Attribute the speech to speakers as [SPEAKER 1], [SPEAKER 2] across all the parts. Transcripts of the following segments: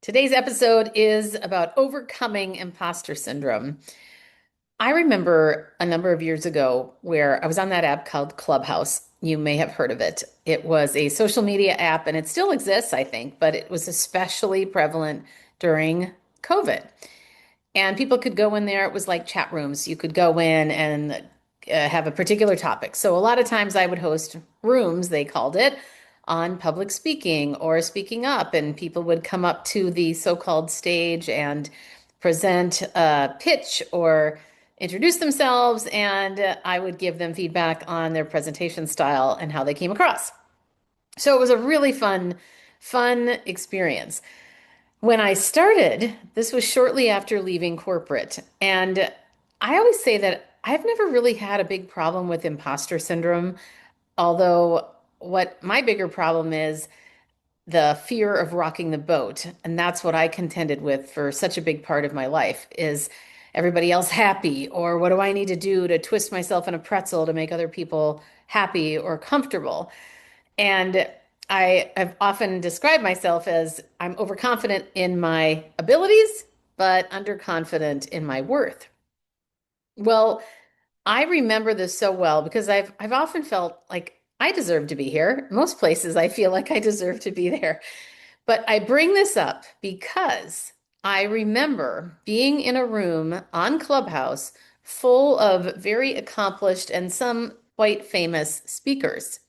[SPEAKER 1] Today's episode is about overcoming imposter syndrome. I remember a number of years ago where I was on that app called Clubhouse. You may have heard of it. It was a social media app and it still exists, I think, but it was especially prevalent during COVID. And people could go in there. It was like chat rooms. You could go in and have a particular topic. So a lot of times I would host rooms, they called it, on public speaking or speaking up, and people would come up to the so-called stage and present a pitch or introduce themselves, and I would give them feedback on their presentation style and how they came across. So it was a really fun experience. When I started, this was shortly after leaving corporate. And I always say that I've never really had a big problem with imposter syndrome, although what my bigger problem is the fear of rocking the boat. And that's what I contended with for such a big part of my life is everybody else happy, or what do I need to do to twist myself in a pretzel to make other people happy or comfortable? And I have often described myself as I'm overconfident in my abilities, but underconfident in my worth. Well, I remember this so well because I've often felt like I deserve to be here. Most places I feel like I deserve to be there. But I bring this up because I remember being in a room on Clubhouse full of very accomplished and some quite famous speakers.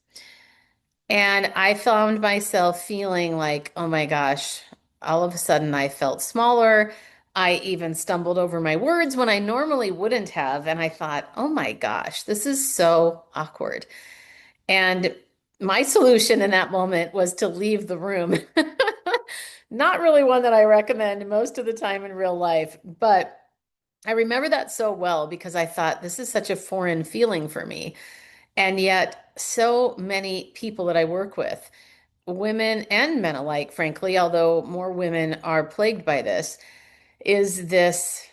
[SPEAKER 1] And I found myself feeling like, oh my gosh, all of a sudden I felt smaller. I even stumbled over my words when I normally wouldn't have. And I thought, oh my gosh, this is so awkward. And my solution in that moment was to leave the room. Not really one that I recommend most of the time in real life, but I remember that so well because I thought this is such a foreign feeling for me. And yet, so many people that I work with, women and men alike, frankly, although more women are plagued by this, is this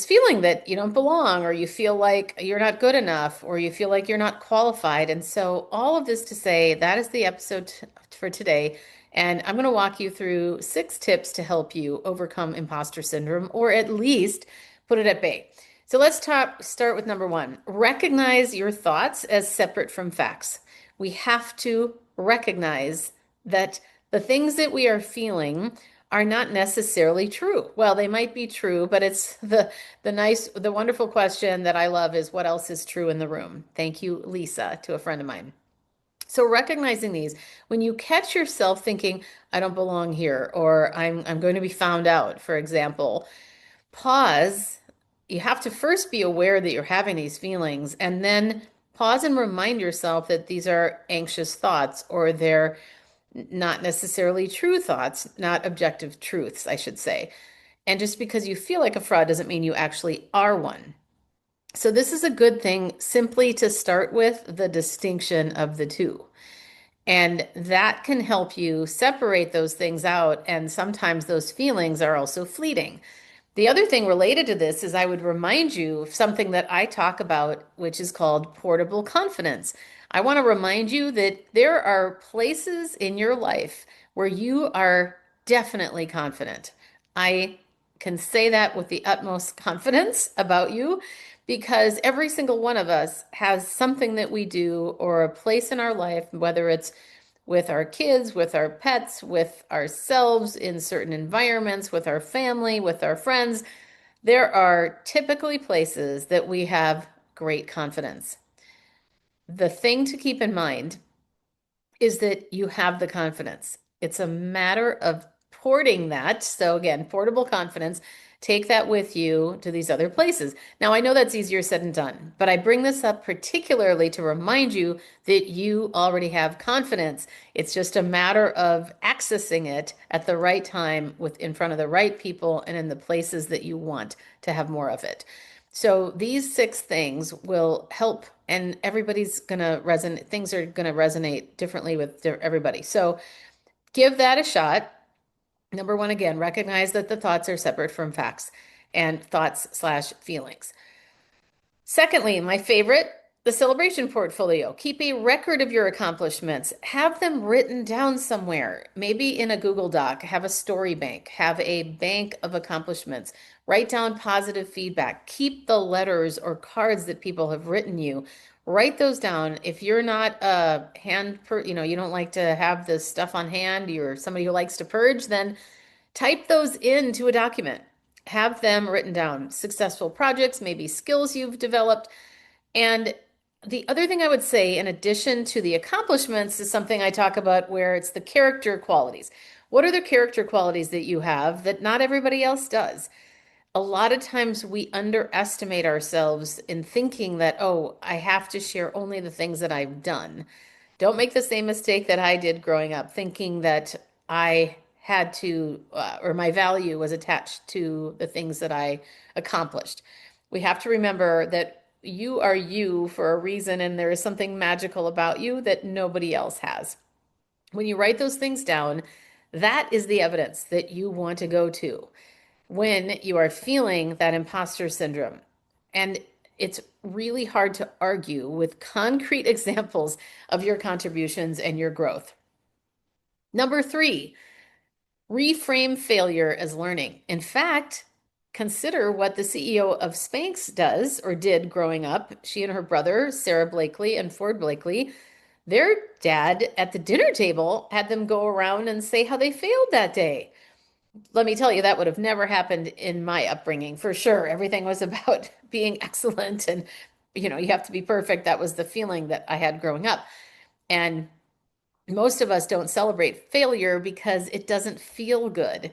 [SPEAKER 1] feeling that you don't belong, or you feel like you're not good enough, or you feel like you're not qualified. And so, all of this to say, that is the episode for today. And I'm going to walk you through 6 tips to help you overcome imposter syndrome, or at least put it at bay. So start with number one. Recognize your thoughts as separate from facts. We have to recognize that the things that we are feeling are not necessarily true. Well, they might be true, but it's the wonderful question that I love is what else is true in the room? Thank you, Lisa, to a friend of mine. So recognizing these, when you catch yourself thinking, I don't belong here, or I'm going to be found out, for example, pause. You have to first be aware that you're having these feelings, and then pause and remind yourself that these are anxious thoughts, or they're not necessarily true thoughts, not objective truths, I should say. And just because you feel like a fraud doesn't mean you actually are one. So, this is a good thing simply to start with the distinction of the two. And that can help you separate those things out. And sometimes those feelings are also fleeting. The other thing related to this is I would remind you of something that I talk about, which is called portable confidence. I want to remind you that there are places in your life where you are definitely confident. I can say that with the utmost confidence about you because every single one of us has something that we do or a place in our life, whether it's with our kids, with our pets, with ourselves in certain environments, with our family, with our friends. There are typically places that we have great confidence. The thing to keep in mind is that you have the confidence. It's a matter of porting that. So, again, portable confidence. Take that with you to these other places. Now, I know that's easier said and done, but I bring this up particularly to remind you that you already have confidence. It's just a matter of accessing it at the right time with in front of the right people and in the places that you want to have more of it. So these 6 things will help, and everybody's going to resonate. Things are going to resonate differently with everybody. So give that a shot. Number one, again, recognize that the thoughts are separate from facts and thoughts/feelings. Secondly, my favorite, The celebration portfolio. Keep a record of your accomplishments. Have them written down somewhere, maybe in a Google Doc. Have a story bank. Have a bank of accomplishments. Write down positive feedback. Keep the letters or cards that people have written you. Write those down. If you're not a you don't like to have this stuff on hand, you're somebody who likes to purge, then type those into a document. Have them written down. Successful projects, maybe skills you've developed, and the other thing I would say, in addition to the accomplishments, is something I talk about where it's the character qualities. What are the character qualities that you have that not everybody else does? A lot of times we underestimate ourselves in thinking that, oh, I have to share only the things that I've done. Don't make the same mistake that I did growing up, thinking that I had to, or my value was attached to the things that I accomplished. We have to remember that you are you for a reason, and there is something magical about you that nobody else has. When you write those things down, that is the evidence that you want to go to when you are feeling that imposter syndrome. And it's really hard to argue with concrete examples of your contributions and your growth. Number three, reframe failure as learning. In fact, consider what the CEO of Spanx does or did growing up. She and her brother, Sarah Blakely and Ford Blakely, their dad at the dinner table had them go around and say how they failed that day. Let me tell you, that would have never happened in my upbringing for sure. Everything was about being excellent and, you have to be perfect. That was the feeling that I had growing up. And most of us don't celebrate failure because it doesn't feel good.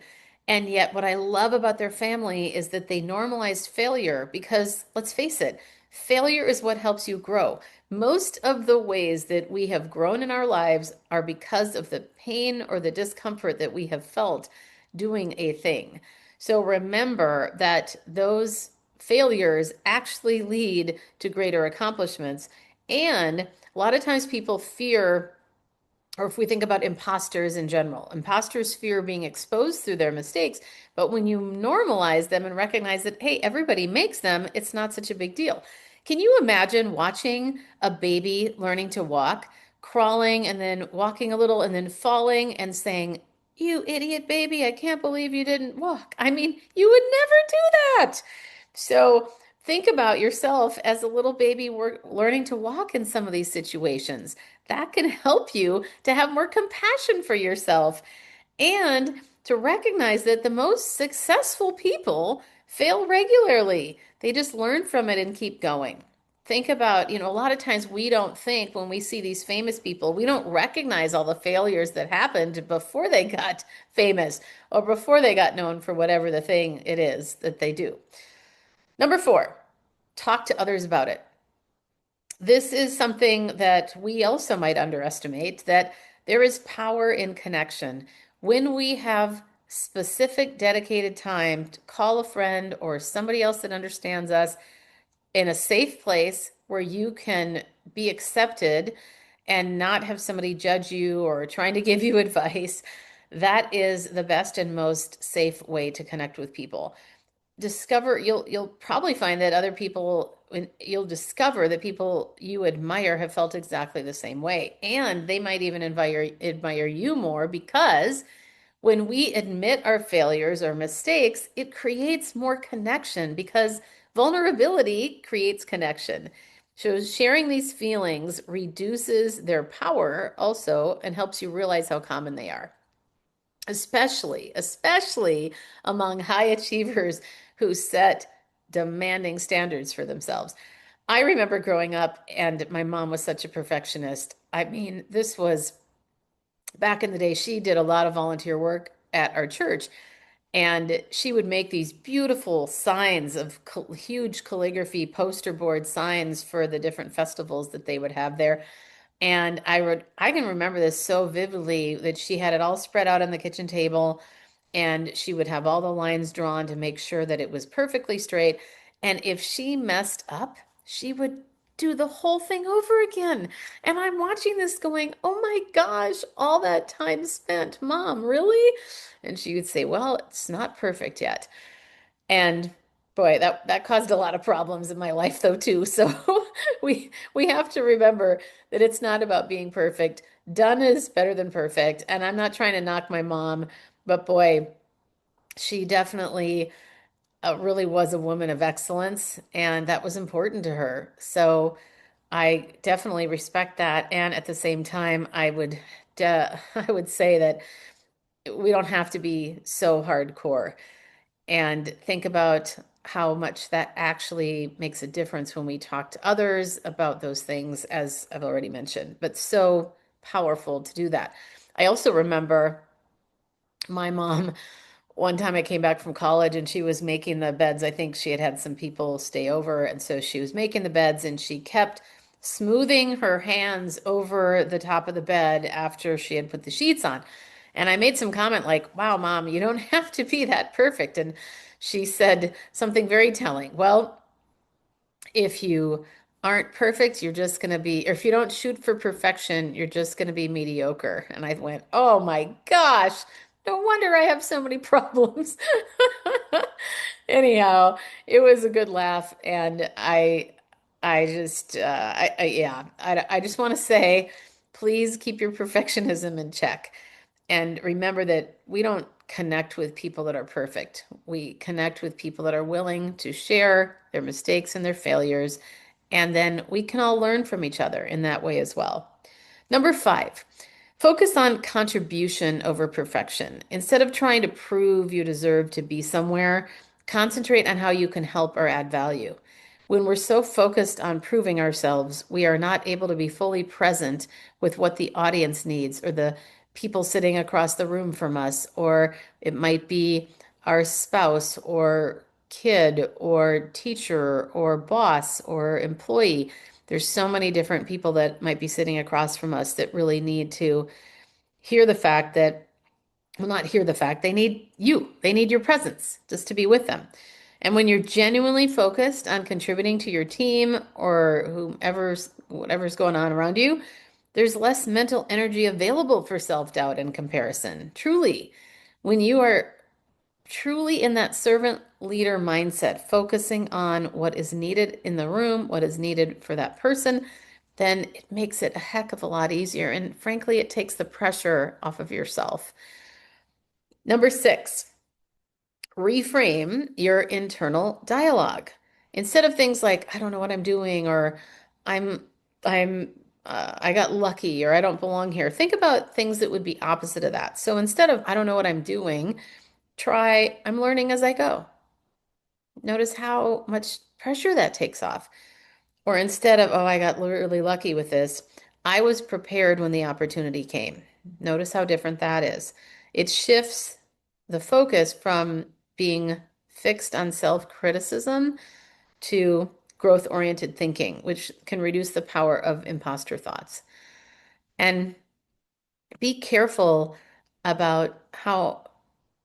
[SPEAKER 1] And yet, what I love about their family is that they normalized failure because, let's face it, failure is what helps you grow. Most of the ways that we have grown in our lives are because of the pain or the discomfort that we have felt doing a thing. So remember that those failures actually lead to greater accomplishments. And a lot of times people fear, or if we think about imposters in general, imposters fear being exposed through their mistakes. But when you normalize them and recognize that, hey, everybody makes them, it's not such a big deal. Can you imagine watching a baby learning to walk, crawling and then walking a little and then falling and saying, you idiot baby, I can't believe you didn't walk. I mean, you would never do that. So think about yourself as a little baby learning to walk in some of these situations. That can help you to have more compassion for yourself and to recognize that the most successful people fail regularly. They just learn from it and keep going. Think about, a lot of times we don't think when we see these famous people, we don't recognize all the failures that happened before they got famous or before they got known for whatever the thing it is that they do. Number four, talk to others about it. This is something that we also might underestimate, that there is power in connection. When we have specific dedicated time to call a friend or somebody else that understands us in a safe place where you can be accepted and not have somebody judge you or trying to give you advice, that is the best and most safe way to connect with people. You'll probably find that other people, you'll discover that people you admire have felt exactly the same way, and they might even admire you more, because when we admit our failures or mistakes, it creates more connection, because vulnerability creates connection. So sharing these feelings reduces their power also and helps you realize how common they are, especially among high achievers who set demanding standards for themselves. I remember growing up, and my mom was such a perfectionist. I mean, this was back in the day. She did a lot of volunteer work at our church, and she would make these beautiful signs of huge calligraphy poster board signs for the different festivals that they would have there. And I can remember this so vividly, that she had it all spread out on the kitchen table, and she would have all the lines drawn to make sure that it was perfectly straight. And if she messed up, she would do the whole thing over again. And I'm watching this going, oh my gosh, all that time spent, Mom, really? And she would say, well, it's not perfect yet. And Boy, that caused a lot of problems in my life though too. So we have to remember that it's not about being perfect. Done is better than perfect. And I'm not trying to knock my mom, but boy, she definitely really was a woman of excellence, and that was important to her. So I definitely respect that. And at the same time, I would say that we don't have to be so hardcore and think about how much that actually makes a difference when we talk to others about those things, as I've already mentioned. But so powerful to do that. I also remember my mom, one time I came back from college and she was making the beds. I think she had had some people stay over, and so she was making the beds and she kept smoothing her hands over the top of the bed after she had put the sheets on. And I made some comment like, "Wow, Mom, you don't have to be that perfect." And she said something very telling. Well, if you aren't perfect, you're just going to be, or if you don't shoot for perfection, you're just going to be mediocre. And I went, oh my gosh, no wonder I have so many problems. Anyhow, it was a good laugh, and I just want to say, please keep your perfectionism in check. And remember that we don't connect with people that are perfect. We connect with people that are willing to share their mistakes and their failures. And then we can all learn from each other in that way as well. Number five, focus on contribution over perfection. Instead of trying to prove you deserve to be somewhere, concentrate on how you can help or add value. When we're so focused on proving ourselves, we are not able to be fully present with what the audience needs or the people sitting across the room from us, or it might be our spouse or kid or teacher or boss or employee. There's so many different people that might be sitting across from us that really need to hear the fact that, well, not hear the fact, they need you. They need your presence just to be with them. And when you're genuinely focused on contributing to your team or whatever's going on around you, there's less mental energy available for self-doubt and comparison. Truly, when you are truly in that servant leader mindset, focusing on what is needed in the room, what is needed for that person, then it makes it a heck of a lot easier. And frankly, it takes the pressure off of yourself. Number six, reframe your internal dialogue. Instead of things like, I don't know what I'm doing, or I'm, I got lucky, or I don't belong here. Think about things that would be opposite of that. So instead of, I don't know what I'm doing, try, I'm learning as I go. Notice how much pressure that takes off. Or instead of, oh, I got really lucky with this, I was prepared when the opportunity came. Notice how different that is. It shifts the focus from being fixed on self-criticism to growth-oriented thinking, which can reduce the power of imposter thoughts. And be careful about how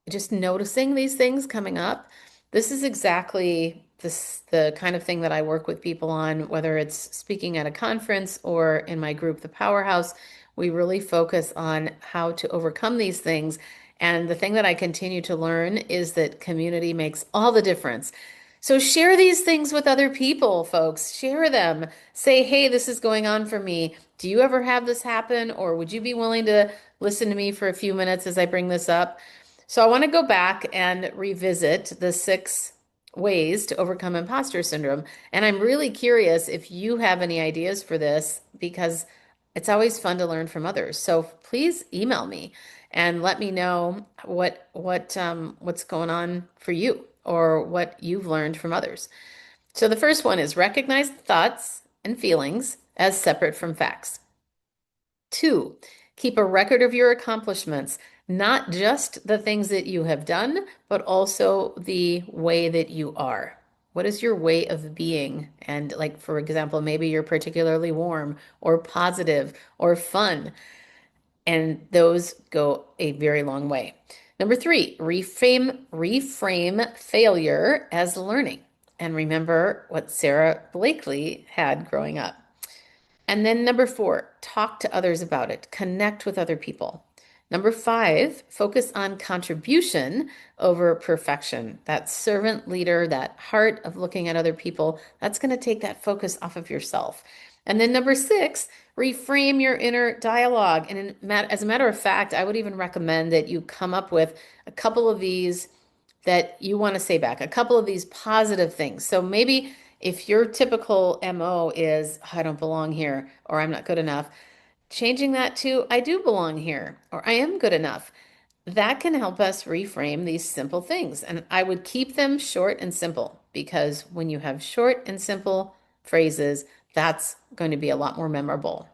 [SPEAKER 1] just noticing these things coming up. This is exactly the kind of thing that I work with people on, whether it's speaking at a conference or in my group, The Powerhouse. We really focus on how to overcome these things. And the thing that I continue to learn is that community makes all the difference. So share these things with other people, folks. Share them. Say, hey, this is going on for me. Do you ever have this happen? Or would you be willing to listen to me for a few minutes as I bring this up? So I want to go back and revisit the 6 ways to overcome imposter syndrome. And I'm really curious if you have any ideas for this because it's always fun to learn from others. So please email me and let me know what's going on for you or what you've learned from others. So the first one is recognize thoughts and feelings as separate from facts. 2, keep a record of your accomplishments, not just the things that you have done, but also the way that you are. What is your way of being? And, like, for example, maybe you're particularly warm or positive or fun, and those go a very long way. Number 3, reframe failure as learning. And remember what Sarah Blakely had growing up. And then number 4, talk to others about it. Connect with other people. Number 5, focus on contribution over perfection. That servant leader, that heart of looking at other people, that's going to take that focus off of yourself. And then number 6, reframe your inner dialogue. And as a matter of fact, I would even recommend that you come up with a couple of these that you want to say back, a couple of these positive things. So maybe if your typical MO is, "Oh, I don't belong here," or "I'm not good enough," changing that to "I do belong here," or "I am good enough." That can help us reframe these simple things. And I would keep them short and simple because when you have short and simple phrases, that's going to be a lot more memorable.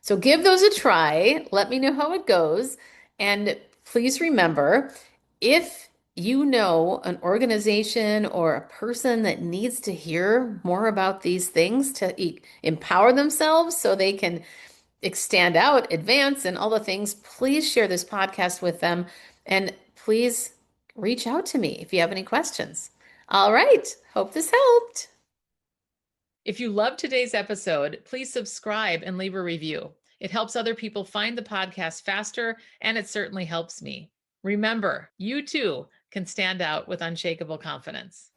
[SPEAKER 1] So give those a try. Let me know how it goes. And please remember, if you know an organization or a person that needs to hear more about these things to empower themselves so they can stand out, advance, and all the things, please share this podcast with them. And please reach out to me if you have any questions. All right. Hope this helped. If you loved today's episode, please subscribe and leave a review. It helps other people find the podcast faster, and it certainly helps me. Remember, you too can stand out with unshakable confidence.